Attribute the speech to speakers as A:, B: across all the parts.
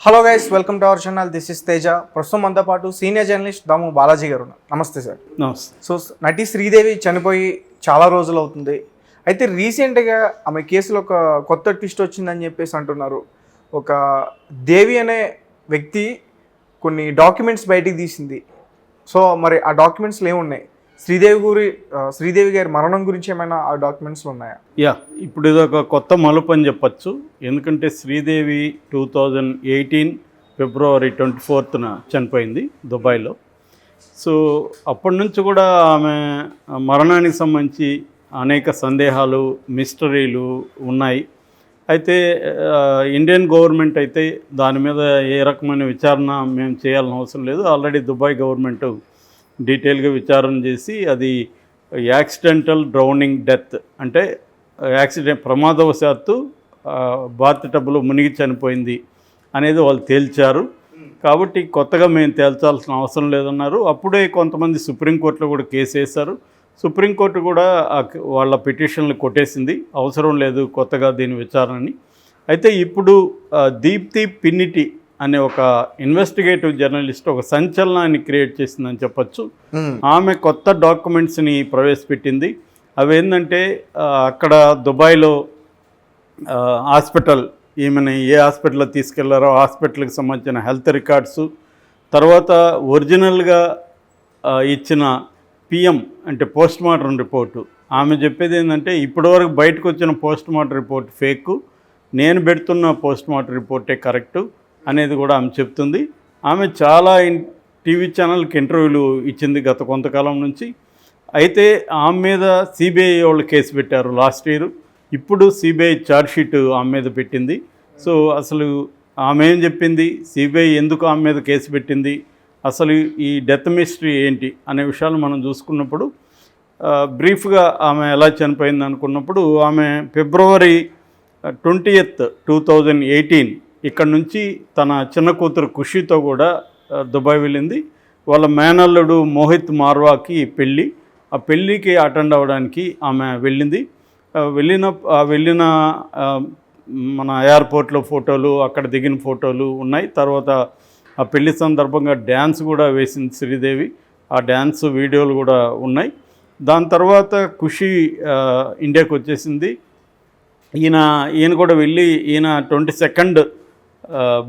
A: Hello guys, welcome to our channel. This is Teja. ప్రస్తుతం మనతో పాటు సీనియర్ జర్నలిస్ట్ దాము బాలాజీ గారు ఉన్నారు. నమస్తే సార్.
B: నమస్తే.
A: సో నటి శ్రీదేవి చనిపోయి చాలా రోజులు అవుతుంది. అయితే రీసెంట్గా ఆమె కేసులో ఒక కొత్త ట్విస్ట్ వచ్చిందని చెప్పేసి అంటున్నారు. ఒక దేవి అనే వ్యక్తి కొన్ని డాక్యుమెంట్స్ బయటికి తీసింది. సో మరి ఆ డాక్యుమెంట్స్లో ఏమున్నాయి? శ్రీదేవి గారి మరణం గురించి ఏమైనా ఆ డాక్యుమెంట్స్లో ఉన్నాయా?
B: ఇప్పుడు ఇది ఒక కొత్త మలుపు అని చెప్పచ్చు. ఎందుకంటే శ్రీదేవి 2018 ఫిబ్రవరి 24న చనిపోయింది దుబాయ్లో. సో అప్పటి నుంచి కూడా ఆమె మరణానికి సంబంధించి అనేక సందేహాలు, మిస్టరీలు ఉన్నాయి. అయితే ఇండియన్ గవర్నమెంట్ అయితే దాని మీద ఏ రకమైన విచారణ మేము చేయాల్సిన అవసరం లేదు. ఆల్రెడీ దుబాయ్ గవర్నమెంట్ డీటెయిల్గా విచారణ చేసి అది యాక్సిడెంటల్ డ్రౌనింగ్ డెత్, అంటే ప్రమాదవశాత్తు బాత్ టబ్లో మునిగి చనిపోయింది అనేది వాళ్ళు తేల్చారు. కాబట్టి కొత్తగా మేము తేల్చాల్సిన అవసరం లేదన్నారు. అప్పుడే కొంతమంది సుప్రీంకోర్టులో కూడా కేసు వేశారు. సుప్రీంకోర్టు కూడా వాళ్ళ పిటిషన్లు కొట్టేసింది, అవసరం లేదు కొత్తగా దీని విచారణని. అయితే ఇప్పుడు దీప్తి పిన్నిటి అనే ఒక ఇన్వెస్టిగేటివ్ జర్నలిస్ట్ ఒక సంచలనాన్ని క్రియేట్ చేసిందని చెప్పచ్చు. ఆమె కొత్త డాక్యుమెంట్స్ని ప్రవేశపెట్టింది. అవి ఏంటంటే అక్కడ దుబాయ్లో హాస్పిటల్, ఈమెను ఏ హాస్పిటల్లో తీసుకెళ్లారో హాస్పిటల్కి సంబంధించిన హెల్త్ రికార్డ్సు, తర్వాత ఒరిజినల్గా ఇచ్చిన పిఎం అంటే పోస్ట్ మార్టం రిపోర్టు. ఆమె చెప్పేది ఏంటంటే ఇప్పటివరకు బయటకు వచ్చిన పోస్ట్ మార్టం రిపోర్ట్ ఫేకు, నేను పెడుతున్న పోస్ట్ మార్టం రిపోర్టే కరెక్టు అనేది కూడా ఆమె చెప్తుంది. ఆమె చాలా టీవీ ఛానల్కి ఇంటర్వ్యూలు ఇచ్చింది గత కొంతకాలం నుంచి. అయితే ఆమె మీద సిబిఐ వాళ్ళు కేసు పెట్టారు లాస్ట్ ఇయర్. ఇప్పుడు సిబిఐ ఛార్జ్షీట్ ఆమె మీద పెట్టింది. సో అసలు ఆమె ఏం చెప్పింది, సిబిఐ ఎందుకు ఆమె మీద కేసు పెట్టింది, అసలు ఈ డెత్ మిస్టరీ ఏంటి అనే విషయాలు మనం చూసుకున్నప్పుడు బ్రీఫ్గా ఆమె ఎలా చనిపోయింది అనుకున్నప్పుడు, ఆమె ఫిబ్రవరి 20th 2018 ఇక్కడ నుంచి తన చిన్న కూతురు ఖుషీతో కూడా దుబాయ్ వెళ్ళింది. వాళ్ళ మేనల్లుడు మోహిత్ మార్వాకి పెళ్ళి, ఆ పెళ్ళికి అటెండ్ అవ్వడానికి ఆమె వెళ్ళింది. వెళ్ళిన మన ఎయిర్పోర్ట్లో ఫోటోలు, అక్కడ దిగిన ఫోటోలు ఉన్నాయి. తర్వాత ఆ పెళ్లి సందర్భంగా డ్యాన్స్ కూడా వేసింది శ్రీదేవి. ఆ డ్యాన్స్ వీడియోలు కూడా ఉన్నాయి. దాని తర్వాత ఖుషి ఇండియాకి వచ్చేసింది. ఈయన కూడా వెళ్ళి ఈయన 22nd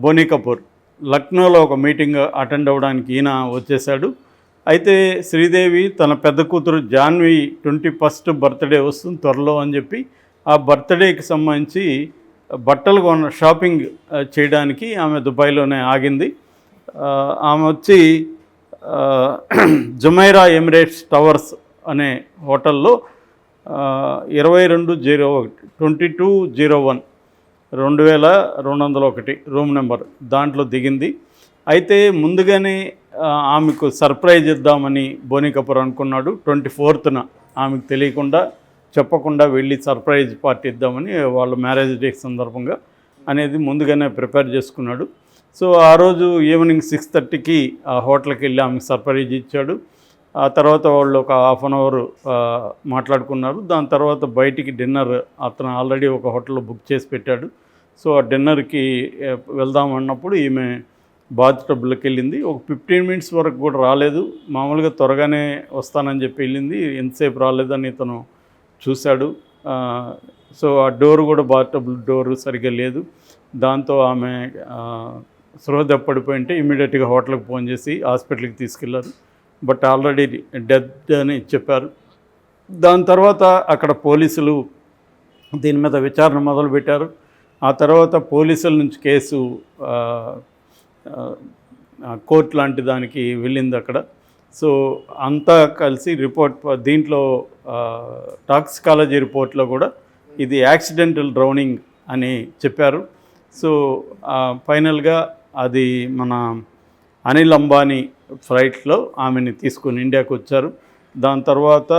B: బోనీ కపూర్ లక్నోలో ఒక మీటింగ్ అటెండ్ అవ్వడానికి ఈయన వచ్చేసాడు. అయితే శ్రీదేవి తన పెద్ద కూతురు జాన్వి 21st బర్త్డే వస్తుంది త్వరలో అని చెప్పి ఆ బర్త్డేకి సంబంధించి బట్టలు షాపింగ్ చేయడానికి ఆమె దుబాయ్లోనే ఆగింది. ఆమె వచ్చి జుమైరా ఎమిరేట్స్ టవర్స్ అనే హోటల్లో 2201 2201 రూమ్ నెంబర్ దాంట్లో దిగింది. అయితే ముందుగానే ఆమెకు సర్ప్రైజ్ ఇద్దామని బోనీ కపూర్ అనుకున్నాడు. 24th ఆమెకు తెలియకుండా చెప్పకుండా వెళ్ళి సర్ప్రైజ్ పార్టీ ఇద్దామని వాళ్ళ మ్యారేజ్ డే సందర్భంగా అనేది ముందుగానే ప్రిపేర్ చేసుకున్నాడు. సో ఆ రోజు ఈవినింగ్ 6:30కి ఆ హోటల్కి వెళ్ళి ఆమెకు సర్ప్రైజ్ ఇచ్చాడు. ఆ తర్వాత వాళ్ళు ఒక 1/2 అవర్ మాట్లాడుకున్నారు. దాని తర్వాత బయటికి డిన్నర్ అతను ఆల్రెడీ ఒక హోటల్లో బుక్ చేసి పెట్టాడు. సో ఆ డిన్నర్కి వెళ్దామన్నప్పుడు ఈమె బాత్ టబ్లోకి వెళ్ళింది. ఒక 15 minutes వరకు కూడా రాలేదు. మామూలుగా త్వరగానే వస్తానని చెప్పి వెళ్ళింది. ఎంతసేపు రాలేదని ఇతను చూశాడు. సో ఆ డోర్ కూడా బాత్ టబ్ డోరు సరిగ్గా లేదు. దాంతో ఆమె స్పృహ పడిపోయింటే ఇమీడియట్గా హోటల్కి ఫోన్ చేసి హాస్పిటల్కి తీసుకెళ్లారు. బట్ ఆల్రెడీ డెత్ అని చెప్పారు. దాని తర్వాత అక్కడ పోలీసులు దీని మీద విచారణ మొదలుపెట్టారు. ఆ తర్వాత పోలీసుల నుంచి కేసు కోర్టు లాంటి దానికి వెళ్ళింది అక్కడ. సో అంతా కలిసి రిపోర్ట్ దీంట్లో టాక్సికాలజీ రిపోర్ట్లో కూడా ఇది యాక్సిడెంటల్ డ్రౌనింగ్ అని చెప్పారు. సో ఫైనల్గా అది మన అనిల్ అంబానీ ఫ్లైట్లో ఆమెని తీసుకుని ఇండియాకి వచ్చారు. దాని తర్వాత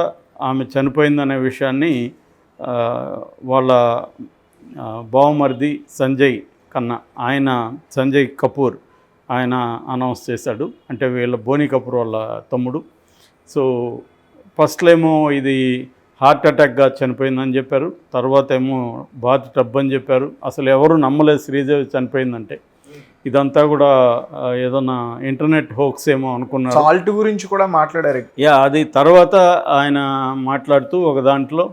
B: ఆమె చనిపోయిందనే విషయాన్ని వాళ్ళ బావమరిది సంజయ్ సంజయ్ కపూర్ ఆయన అనౌన్స్ చేశాడు. అంటే వీళ్ళ బోనీ కపూర్ వాళ్ళ తమ్ముడు. సో ఫస్ట్లో ఏమో ఇది హార్ట్ అటాక్గా చనిపోయిందని చెప్పారు. తర్వాత ఏమో బాత్ టబ్ అని చెప్పారు. అసలు ఎవరు నమ్మలేదు శ్రీదేవి చనిపోయిందంటే. ఇదంతా కూడా ఏదన్నా ఇంటర్నెట్ హోక్స్ ఏమో అనుకున్నారు.
A: సాల్ట్ గురించి కూడా మాట్లాడారు.
B: అది తర్వాత ఆయన మాట్లాడుతూ ఒక దాంట్లో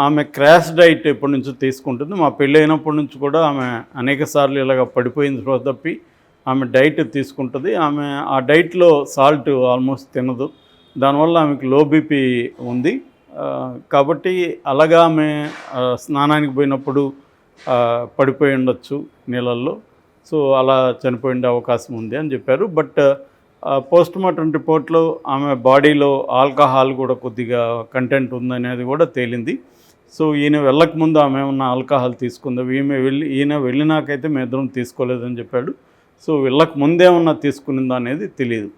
B: ఆమె క్రాష్ డైట్ ఎప్పటి నుంచో తీసుకుంటుంది, మా పెళ్ళి అయినప్పటి నుంచి కూడా ఆమె అనేక సార్లు ఇలాగ పడిపోయింది తప్పి ఆమె డైట్ తీసుకుంటుంది. ఆమె ఆ డైట్లో సాల్ట్ ఆల్మోస్ట్ తినదు, దానివల్ల ఆమెకు లో బీపీ ఉంది. కాబట్టి అలాగా ఆమె స్నానానికి పోయినప్పుడు పడిపోయి ఉండొచ్చు నీళ్ళల్లో, సో అలా చనిపోయే అవకాశం ఉంది అని చెప్పారు. బట్ పోస్ట్ మార్టం రిపోర్ట్లో ఆమె బాడీలో ఆల్కహాల్ కూడా కొద్దిగా కంటెంట్ ఉందనేది కూడా తేలింది. సో ఈయన వెళ్ళకముందు ఆమె ఏమన్నా ఆల్కహాల్ తీసుకుందా, ఈయన వెళ్ళినాకైతే మేము ఇద్దరం తీసుకోలేదని చెప్పాడు. సో వెళ్ళక ముందేమన్నా తీసుకునిందా అనేది తెలియదు.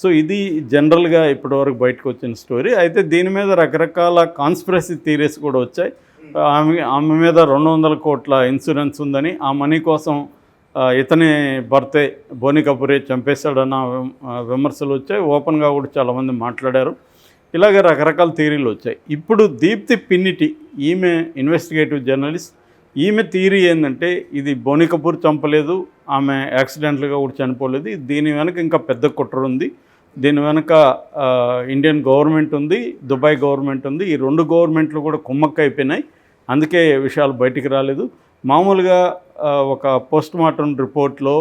B: సో ఇది జనరల్గా ఇప్పటివరకు బయటకు వచ్చిన స్టోరీ. అయితే దీని మీద రకరకాల కాన్స్పిరసీ థియరీస్ కూడా వచ్చాయి. ఆమె మీద 200 కోట్ల ఇన్సూరెన్స్ ఉందని, ఆ మనీ కోసం ఇతని భర్తే బోని కపూరే చంపేశాడన్న విమర్శలు వచ్చాయి. ఓపెన్గా కూడా చాలామంది మాట్లాడారు. ఇలాగ రకరకాల థియరీలు వచ్చాయి. ఇప్పుడు దీప్తి పిన్నిటి, ఈమె ఇన్వెస్టిగేటివ్ జర్నలిస్ట్, ఈమె థియరీ ఏంటంటే ఇది బోని కపూర్ చంపలేదు, ఆమె యాక్సిడెంటల్గా కూడా చనిపోలేదు, దీని వెనక ఇంకా పెద్ద కుట్ర ఉంది, దీని వెనక ఇండియన్ గవర్నమెంట్ ఉంది, దుబాయ్ గవర్నమెంట్ ఉంది, ఈ 2 గవర్నమెంట్లు కూడా కుమ్మక్క అయిపోయినాయి, అందుకే విషయాలు బయటికి రాలేదు. మామూలుగా ఒక పోస్ట్ మార్టం రిపోర్ట్లో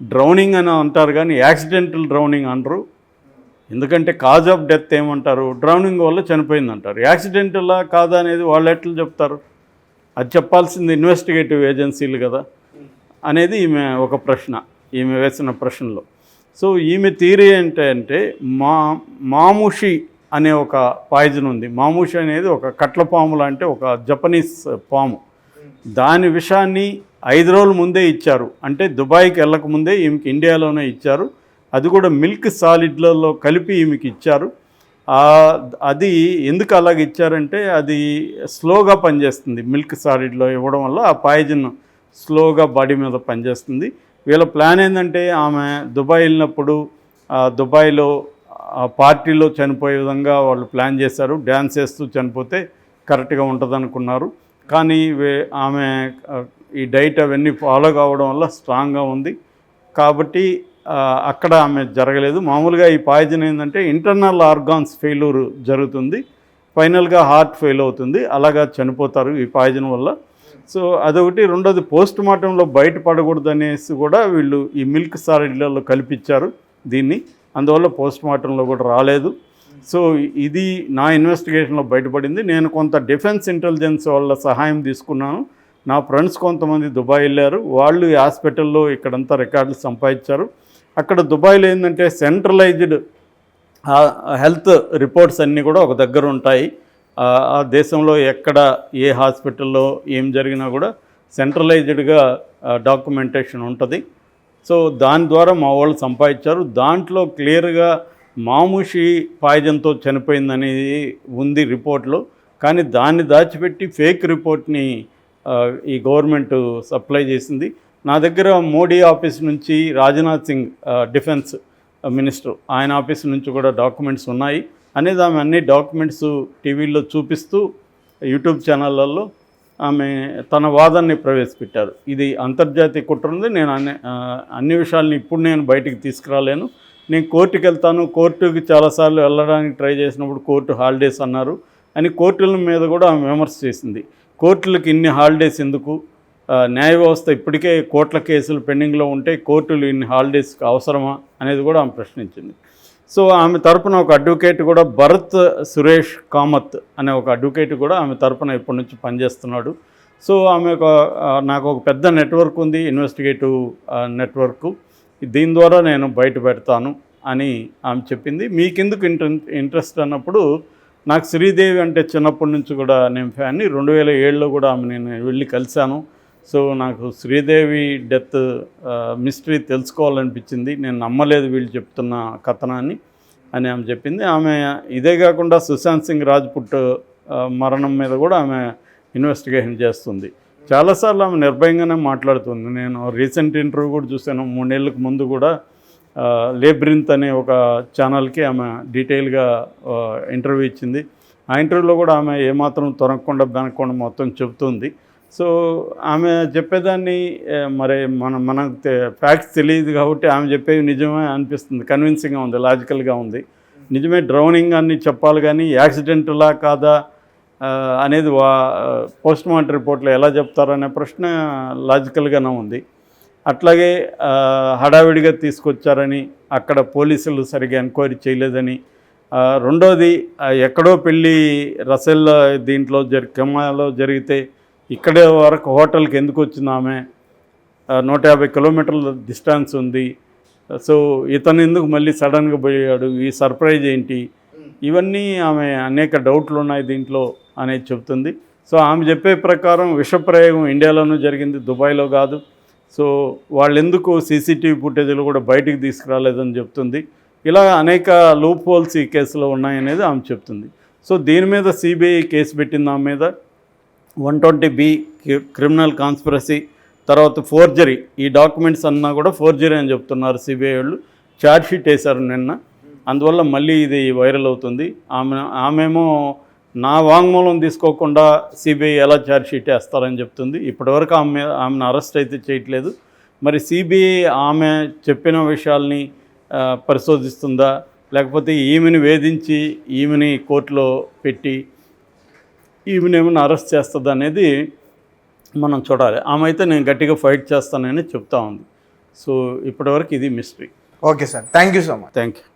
B: డ్రౌనింగ్ అని అంటారు కానీ యాక్సిడెంటల్ డ్రౌనింగ్ అనరు. ఎందుకంటే కాజ్ ఆఫ్ డెత్ ఏమంటారు, డ్రౌనింగ్ వల్ల చనిపోయింది అంటారు. యాక్సిడెంటల్లా కాదా అనేది వాళ్ళు ఎట్లా చెప్తారు, అది చెప్పాల్సింది ఇన్వెస్టిగేటివ్ ఏజెన్సీలు కదా అనేది ఈమె ఒక ప్రశ్న, ఈమె వేసిన ప్రశ్నలో. సో ఈమె థియరీ ఏంటంటే మాముషి అనే ఒక పాయిజన్ ఉంది. మాముషి అనేది ఒక కట్ల పాము లాంటి ఒక జపనీస్ పాము, దాని విషాన్ని 5 రోజుల ముందే ఇచ్చారు. అంటే దుబాయ్కి వెళ్ళకముందే ఈమెకి ఇండియాలోనే ఇచ్చారు. అది కూడా మిల్క్ సాలిడ్లలో కలిపి ఈమెకి ఇచ్చారు. అది ఎందుకు అలాగ ఇచ్చారంటే అది స్లోగా పనిచేస్తుంది. మిల్క్ సాలిడ్లో ఇవ్వడం వల్ల ఆ పాయిజన్ స్లోగా బాడీ మీద పనిచేస్తుంది. వీళ్ళ ప్లాన్ ఏంటంటే ఆమె దుబాయ్ వెళ్ళినప్పుడు దుబాయ్లో పార్టీలో చనిపోయే విధంగా వాళ్ళు ప్లాన్ చేశారు. డ్యాన్స్ చేస్తూ చనిపోతే కరెక్ట్గా ఉంటుంది అనుకున్నారు. కానీ ఆమె ఈ డైట్ అవన్నీ ఫాలో కావడం వల్ల స్ట్రాంగ్గా ఉంది కాబట్టి అక్కడ ఆమె జరగలేదు. మామూలుగా ఈ పాయిజన్ ఏంటంటే ఇంటర్నల్ ఆర్గాన్స్ ఫెయిల్యూర్ జరుగుతుంది, ఫైనల్గా హార్ట్ ఫెయిల్ అవుతుంది, అలాగా చనిపోతారు ఈ పాయిజన్ వల్ల. సో అదొకటి. రెండోది పోస్ట్ మార్టంలో బయటపడకూడదు అనేసి కూడా వీళ్ళు ఈ మిల్క్ సాలిడ్లలో కల్పించారు దీన్ని, అందువల్ల పోస్ట్ మార్టంలో కూడా రాలేదు. సో ఇది నా ఇన్వెస్టిగేషన్లో బయటపడింది. నేను కొంత డిఫెన్స్ ఇంటెలిజెన్స్ వాళ్ళ సహాయం తీసుకున్నాను. నా ఫ్రెండ్స్ కొంతమంది దుబాయ్ వెళ్ళారు, వాళ్ళు ఈ హాస్పిటల్లో ఇక్కడంతా రికార్డులు సంపాదించారు. అక్కడ దుబాయ్లో ఏంటంటే సెంట్రలైజ్డ్ హెల్త్ రిపోర్ట్స్ అన్నీ కూడా ఒక దగ్గర ఉంటాయి. ఆ దేశంలో ఎక్కడ ఏ హాస్పిటల్లో ఏం జరిగినా కూడా సెంట్రలైజ్డ్గా డాక్యుమెంటేషన్ ఉంటుంది. సో దాని ద్వారా మా వాళ్ళు సంపాదించారు. దాంట్లో క్లియర్గా మాముషి పాయిజన్తో చనిపోయిందనేది ఉంది రిపోర్ట్లో. కానీ దాన్ని దాచిపెట్టి ఫేక్ రిపోర్ట్ని ఈ గవర్నమెంట్ సప్లై చేసింది. నా దగ్గర మోడీ ఆఫీస్ నుంచి రాజ్నాథ్ సింగ్ డిఫెన్స్ మినిస్టర్, ఆయన ఆఫీస్ నుంచి కూడా డాక్యుమెంట్స్ ఉన్నాయి అనేది ఆమె అన్ని డాక్యుమెంట్స్ టీవీలో చూపిస్తూ యూట్యూబ్ ఛానళ్ళల్లో ఆమె తన వాదనని ప్రవేశపెట్టారు. ఇది అంతర్జాతీయ కుట్ర ఉంది, నేను అన్ని విషయాలని ఇప్పుడు నేను బయటికి తీసుకురాలేను, నేను కోర్టుకి వెళ్తాను, కోర్టుకి చాలాసార్లు వెళ్ళడానికి ట్రై చేసినప్పుడు కోర్టు హాలిడేస్ అన్నారు అని కోర్టుల మీద కూడా ఆమె విమర్శ చేసింది. కోర్టులకు ఇన్ని హాలిడేస్ ఎందుకు, న్యాయ వ్యవస్థ ఇప్పటికే కోట్ల కేసులు పెండింగ్లో ఉంటే కోర్టులు ఇన్ని హాలిడేస్కి అవసరమా అనేది కూడా ఆమె ప్రశ్నించింది. సో ఆమె తరపున ఒక అడ్వకేట్ కూడా భరత్ సురేష్ కామత్ అనే ఒక అడ్వకేట్ కూడా ఆమె తరపున ఇప్పటి నుంచి పనిచేస్తున్నాడు. సో ఆమె నాకు ఒక పెద్ద నెట్వర్క్ ఉంది, ఇన్వెస్టిగేటివ్ నెట్వర్క్, దీని ద్వారా నేను బయట పెడతాను అని ఆమె చెప్పింది. మీకెందుకు ఇంట్రెస్ట్ అన్నప్పుడు నాకు శ్రీదేవి అంటే చిన్నప్పటి నుంచి కూడా నేను ఫ్యాన్ని. 2007లో కూడా ఆమె నేను వెళ్ళి కలిశాను. సో నాకు శ్రీదేవి డెత్ మిస్టరీ తెలుసుకోవాలనిపించింది, నేను నమ్మలేదు వీళ్ళు చెప్తున్న కథనాన్ని అని ఆమె చెప్పింది. ఆమె ఇదే కాకుండా సుశాంత్ సింగ్ రాజ్పుట్ మరణం మీద కూడా ఆమె ఇన్వెస్టిగేషన్ చేస్తుంది. చాలాసార్లు ఆమె నిర్భయంగానే మాట్లాడుతుంది. నేను రీసెంట్ ఇంటర్వ్యూ కూడా చూశాను, 3 నెలలకు ముందు కూడా లేబ్రింత్ అనే ఒక ఛానల్కి ఆమె డీటెయిల్గా ఇంటర్వ్యూ ఇచ్చింది. ఆ ఇంటర్వ్యూలో కూడా ఆమె ఏమాత్రం తొనకుండా బెనకుండా మొత్తం చెబుతుంది. సో ఆమె చెప్పేదాన్ని మరి మనకు ఫ్యాక్ట్స్ తెలియదు కాబట్టి ఆమె చెప్పేవి నిజమే అనిపిస్తుంది, కన్విన్సింగ్గా ఉంది, లాజికల్గా ఉంది. నిజమే డ్రౌనింగ్ అని చెప్పాలి కానీ యాక్సిడెంట్లా కాదా అనేది పోస్ట్ మార్టం రిపోర్ట్లో ఎలా చెప్తారనే ప్రశ్న లాజికల్గానే ఉంది. అట్లాగే హడావిడిగా తీసుకొచ్చారని, అక్కడ పోలీసులు సరిగ్గా ఎంక్వైరీ చేయలేదని, రెండోది ఎక్కడో పెళ్ళి రసెల్ దీంట్లో కెమాలో జరిగితే ఇక్కడే వరకు హోటల్కి ఎందుకు వచ్చింది ఆమె, 150 కిలోమీటర్ల డిస్టెన్స్ ఉంది, సో ఇతను ఎందుకు మళ్ళీ సడన్గా పోయాడు, ఈ సర్ప్రైజ్ ఏంటి, ఇవన్నీ ఆమె అనేక డౌట్లు ఉన్నాయి దీంట్లో అనేది చెప్తుంది. సో ఆమె చెప్పే ప్రకారం విషప్రయోగం ఇండియాలోనూ జరిగింది, దుబాయ్లో కాదు. సో వాళ్ళు ఎందుకు సీసీటీవీ ఫుటేజ్లు కూడా బయటికి తీసుకురాలేదని చెప్తుంది. ఇలా అనేక లూప్ హోల్స్ ఈ కేసులో ఉన్నాయనేది ఆమె చెప్తుంది. సో దీని మీద సిబిఐ కేసు పెట్టింది ఆమె మీద 120B క్రిమినల్ కాన్స్పిరసీ, తర్వాత ఫోర్జరీ. ఈ డాక్యుమెంట్స్ అన్నా కూడా ఫోర్జరీ అని చెప్తున్నారు సిబిఐ వాళ్ళు. ఛార్జ్షీట్ వేశారు నిన్న, అందువల్ల మళ్ళీ ఇది వైరల్ అవుతుంది. ఆమెమో నా వాంగ్మూలం తీసుకోకుండా సిబిఐ ఎలా ఛార్జ్షీట్ వేస్తారని చెప్తుంది. ఇప్పటివరకు ఆమెను అరెస్ట్ అయితే చేయట్లేదు. మరి సిబిఐ ఆమె చెప్పిన విషయాల్ని పరిశోధిస్తుందా, లేకపోతే ఈమెను వేధించి ఈమెని కోర్టులో పెట్టి ఈమెను ఏమైనా అరెస్ట్ చేస్తుందా అనేది మనం చూడాలి. ఆమె అయితే నేను గట్టిగా ఫైట్ చేస్తానని చెప్తా ఉంది. సో ఇప్పటివరకు ఇది mystery.
A: Okay sir, thank you so much.
B: Thank you.